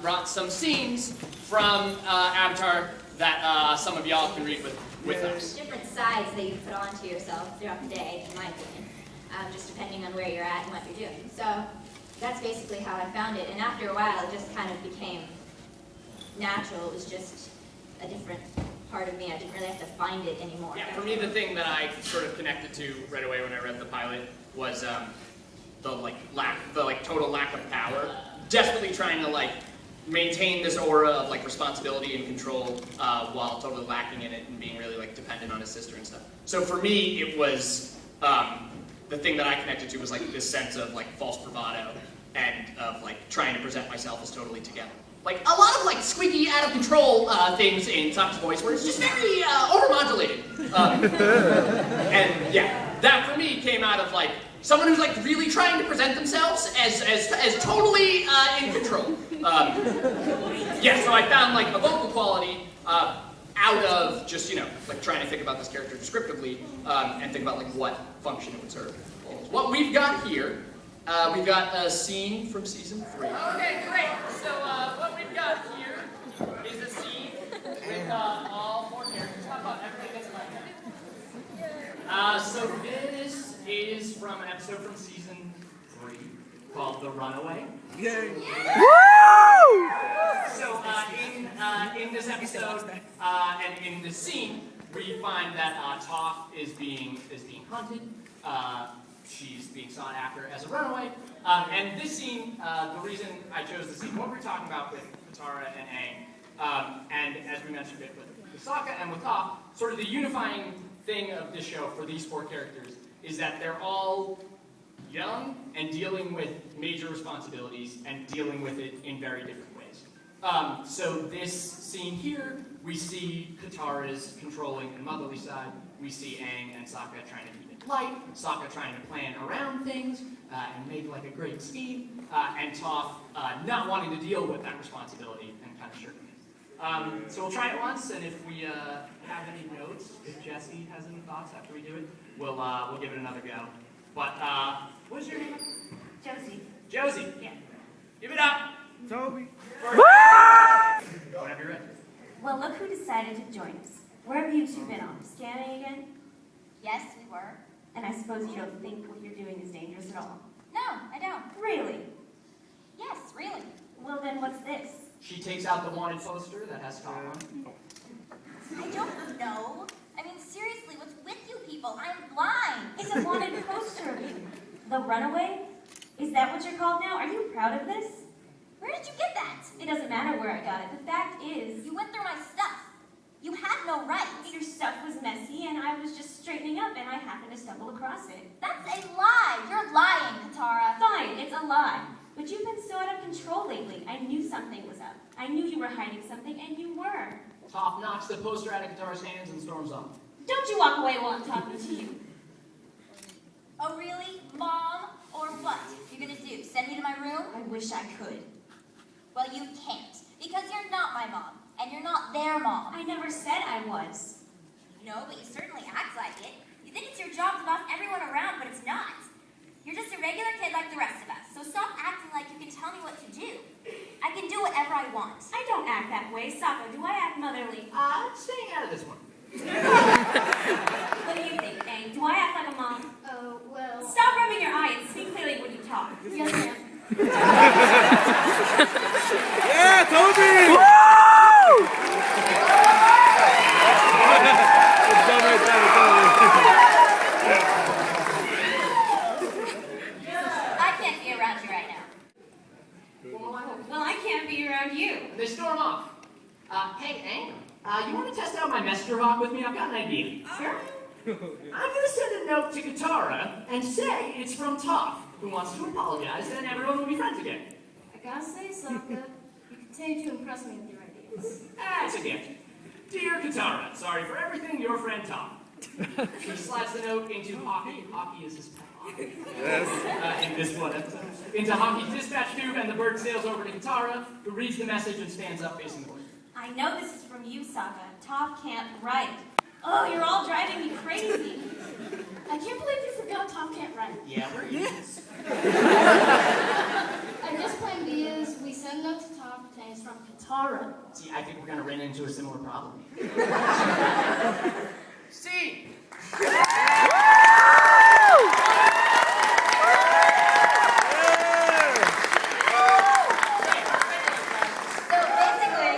Brought some scenes from Avatar that some of y'all can read with us. Different sides that you put onto yourself throughout the day, in my opinion, just depending on where you're at and what you're doing. So that's basically how I found it. And after a while, it just kind of became natural. It was just a different part of me. I didn't really have to find it anymore. Yeah, for me, the thing that I sort of connected to right away when I read the pilot was the total lack of power. Desperately trying to maintain this aura of responsibility and control while totally lacking in it and being really dependent on his sister and stuff. So for me, it was the thing that I connected to was this sense of false bravado and of trying to present myself as totally together. A lot of squeaky, out of control things in Sokka's voice where it's just very overmodulated. And yeah, that for me came out of someone who's really trying to present themselves as totally in control. Yeah, so I found a vocal quality out of just trying to think about this character descriptively and think about what function it would serve. What we've got here, we've got a scene from season 3. Okay, great. So what we've got here is a scene with all 4 characters. How about everybody gets a mic? So this is from an episode from season 3 called The Runaway. Yay! Woo! So in this episode and in this scene, we find that Toph is being hunted. She's being sought after as a runaway. And this scene, the reason I chose this scene, what we're talking about with Katara and Aang, and as we mentioned it with Sokka and with Toph, sort of the unifying thing of this show for these 4 characters is that they're all young and dealing with major responsibilities and dealing with it in very different ways. So this scene here, we see Katara's controlling and motherly side. We see Aang and Sokka trying to keep it light, Sokka trying to plan around things and make a great scheme, and Toph not wanting to deal with that responsibility and kind of shirking it. So we'll try it once, and if we have any notes, if Jessie has any thoughts after we do it, we'll give it another go. But what's your name? Josie. Josie. Yeah. Give it up. Toby. Whenever you're ready. Well, look who decided to join us. Where have you 2 been on? Scanning again? Yes, we were. And I suppose you don't think what you're doing is dangerous at all? No, I don't. Really? Yes, really. Well, then what's this? She takes out the wanted poster that has Toph on it. I don't know. I mean, seriously, what's with you people? I'm blind. It's a wanted poster of you. The Runaway? Is that what you're called now? Are you proud of this? Where did you get that? It doesn't matter where I got it. The fact is, You went through my stuff. You had no right. your stuff was messy and I was just straightening up and I happened to stumble across it. That's a lie. You're lying, Katara. Fine, it's a lie. But you've been so out of control lately. I knew something was up. I knew you were hiding something and you were. Toph knocks the poster out of Katara's hands and storms off. Don't you walk away while I'm talking to you. Oh, really? Mom? Or what? You're gonna do? Send me to my room? I wish I could. Well, you can't. Because you're not my mom. And you're not their mom. I never said I was. No, but you certainly act like it. You think it's your job to boss everyone around, but it's not. You're just a regular kid like the rest of us. So stop acting like you can tell me what to do. I can do whatever I want. I don't act that way. Sokka, do I act motherly? I'm staying out of this one. What do you think, Aang? Do I act like a mom? Oh, well... Stop rubbing your eye and speak clearly when you talk. Yes, ma'am. Yeah, Toby! Woo! I can't be around you right now. Well, I can't be around you. They storm off. Hey, Aang, you want to test out my messenger hawk with me? I've got an idea. Sure. I'm going to send a note to Katara and say it's from Toph, who wants to apologize, and everyone will be friends again. I gotta say, Sokka, you continue to impress me with your ideas. It's a gift. Dear Katara, sorry for everything, your friend Toph. He slides the note into Hockey. Hockey is his pet. Yes. In this one episode. Into Hockey's dispatch tube, and the bird sails over to Katara, who reads the message and stands up facing the bird. I know this is from you, Sokka. Toph can't write. Oh, you're all driving me crazy. I can't believe you forgot Toph can't write. Yeah, we're idiots. I guess plan B is we send notes to Toph Superfuntime is from Katara. See, I think we're gonna run into a similar problem. Scene! So basically,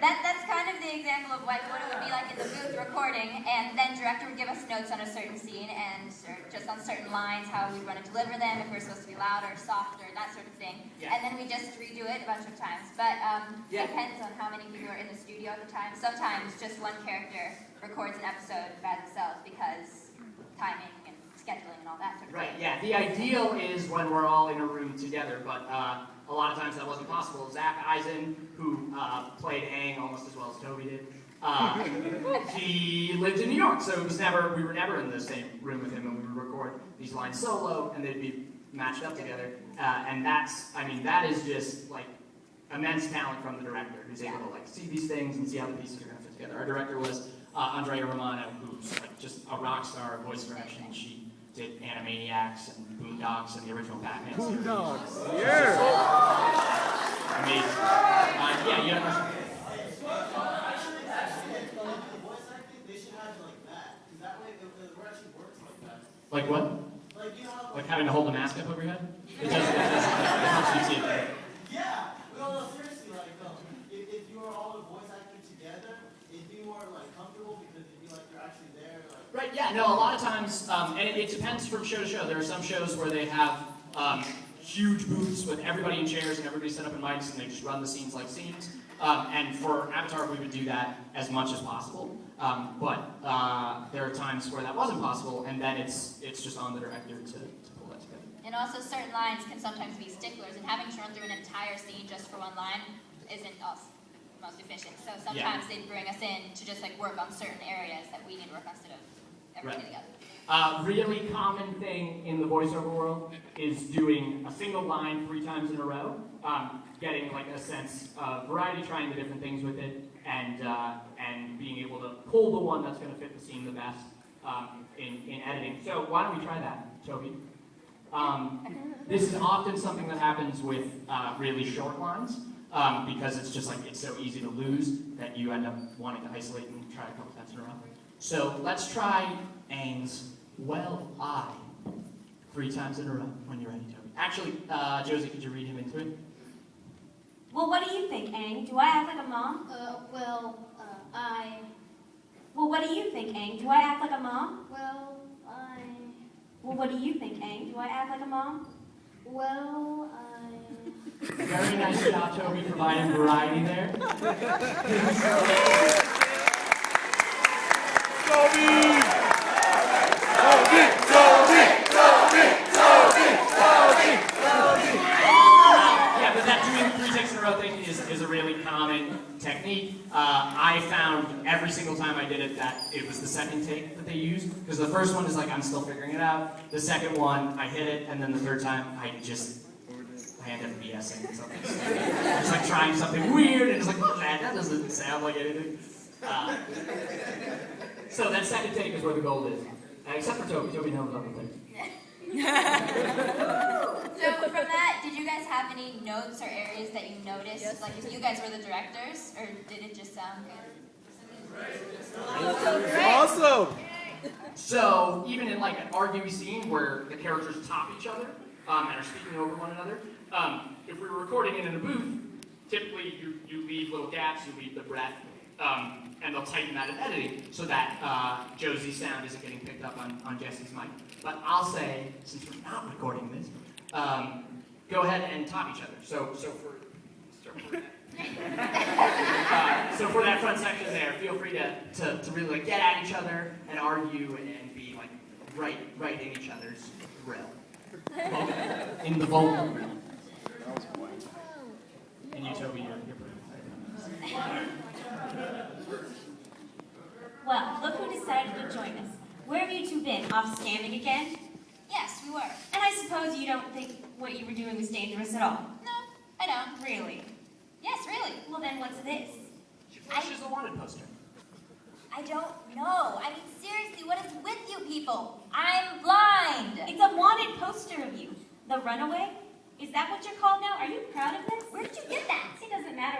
that's kind of the example of what it would be like in the booth recording, and then director would give us notes on a certain scene and or just on certain lines, how we'd want to deliver them, if we're supposed to be louder, softer, that sort of thing. Yeah. And then we just redo it a bunch of times. But Yeah. it depends on how many people are in the studio at the time. Sometimes just one character records an episode by themselves because timing and scheduling and all that sort of Right, thing. yeah. The ideal is when we're all in a room together, but a lot of times that wasn't possible. Zach Eisen, who played Aang almost as well as Toby did, he lived in New York, so we were never in the same room with him, and we would record these lines solo, and they'd be matched up together. And that is just like immense talent from the director, who's able to like see these things and see how the pieces are going to fit together. Our director was Andrea Romano, who's like just a rock star of voice direction. She did Animaniacs and Boondocks and the original Batman series. Boondocks. Yeah. Amazing. Yeah, you have like what? Like having to hold the mask up over your head? It doesn't. It helps you see it. Yeah. Well, no, seriously, like, if you were all the voice acting together, it'd be more like comfortable because it'd be like you're actually there. Like. Right. Yeah. No. A lot of times, and it depends from show to show. There are some shows where they have huge booths with everybody in chairs and everybody set up in mics, and they just run the scenes like scenes. And for Avatar, we would do that as much as possible. But there are times where that wasn't possible, and then it's just on the director to pull that together. And also certain lines can sometimes be sticklers, and having to run through an entire scene just for one line isn't also most efficient. So sometimes they'd bring us in to just like work on certain areas that we need to work on instead of everything together. Really common thing in the voiceover world is doing a single line 3 times in a row, getting like a sense of variety, trying the different things with it, and being able to pull the one that's going to fit the scene the best in editing. So why don't we try that, Toby? This is often something that happens with really short lines, because it's just like it's so easy to lose that you end up wanting to isolate and try a couple times in a row. So let's try Aang's "Well, I" 3 times in a row when you're ready, Toby. Actually, Josie, could you read him into it? Well, what do you think, Aang? Do I act like a mom? Well, Well, what do you think, Aang? Do I act like a mom? well, Well, what do you think, Aang? Do I act like a mom? Very nice job, Toby, providing variety there. Yeah, but that doing 3 takes in a row thing is a really common technique. I found every single time I did it that it was the second take that they used, because the first one is like I'm still figuring it out. The second one, I hit it, and then the third time, I end up BSing something. Just like trying something weird, and it's like, oh man, that doesn't sound like anything. So that second take is where the gold is. Except for Toby. Toby knows about the thing. So from that, did you guys have any notes or areas that you noticed? Like if you guys were the directors, or did it just sound good? Awesome. So even in like an arguing scene where the characters top each other and are speaking over one another, if we were recording it in a booth, typically you leave little gaps, you leave the breath, and they'll tighten that in editing so that Josie's sound isn't getting picked up on Jessie's mic. But I'll say, since we're not recording this, go ahead and top each other. So for that front section there, feel free to really like get at each other and argue and be like right in each other's grill. In the vocal realm. And you, Toby, you're pretty excited. Well, look who decided to join us. Where have you two been? Off scamming again? Yes, we were. And I suppose you don't think what you were doing was dangerous at all? No, I don't. Really? Yes, really. Well, then what's this? She flashes the wanted poster. I don't know. I mean, seriously, what is with you people? I'm blind. It's a wanted poster of you. The Runaway? Is that what you're called now? Are you proud of this? Where did you get that? It doesn't matter.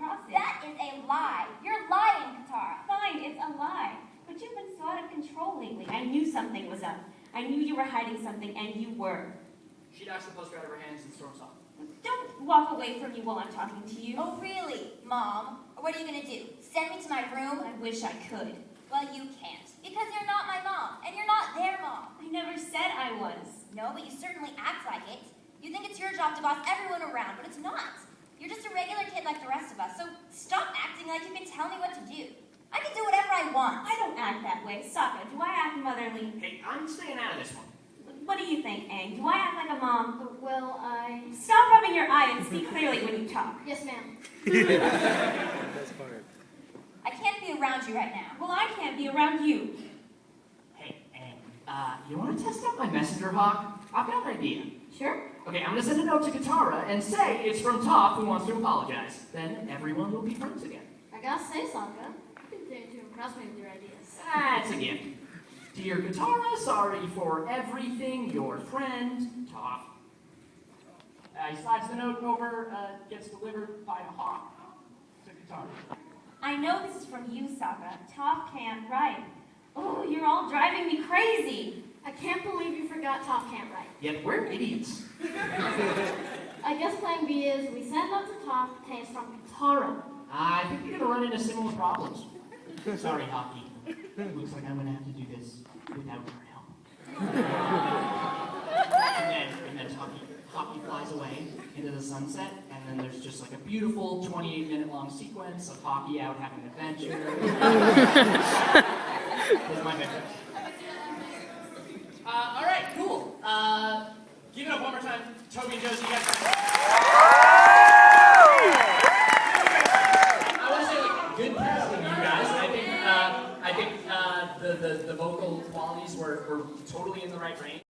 across it. That is a lie. You're lying, Katara. Fine, it's a lie. But you've been so out of control lately. I knew something was up. I knew you were hiding something, and you were. She knocks the poster out of her hands and storms off. Don't walk away from me while I'm talking to you. Oh, really, Mom? Or what are you gonna do? Send me to my room? I wish I could. Well, you can't. Because you're not my mom, and you're not their mom. I never said I was. No, but you certainly act like it. You think it's your job to boss everyone around, but it's not. You're just a regular kid like the rest of us, so stop acting like you can tell me what to do. I can do whatever I want. I don't act that way. Sokka, do I act motherly? Hey, I'm staying out of this one. What do you think, Aang? Do I act like a mom? Well, Stop rubbing your eye and speak clearly when you talk. yes, ma'am. Best part. I can't be around you right now. Well, I can't be around you. Hey, you want to test out my messenger hawk? I've got an idea. Sure? Okay, I'm going to send a note to Katara and say it's from Toph who wants to apologize. Then everyone will be friends again. I gotta say, Sokka, you continue to impress me with your ideas. That's a gift. Dear Katara, sorry for everything, your friend, Toph. He slides the note over, gets delivered by a hawk to Katara. I know this is from you, Sokka. Toph can't write. Oh, you're all driving me crazy. I can't believe you forgot Toph can't write. Yet we're idiots. I guess plan B is we send out to Toph, and it's from Katara. I think you're going to run into similar problems. Sorry, Hockey. Looks like I'm going to have to do this without your help. and then Hockey flies away into the sunset, and then there's just like a beautiful 28-minute-long sequence of Hockey out having an adventure. That's my favorite. All right, cool. Give it up one more time, Toby and Josie. You guys. I want to say, like, good casting, you guys. I think the vocal qualities were totally in the right range.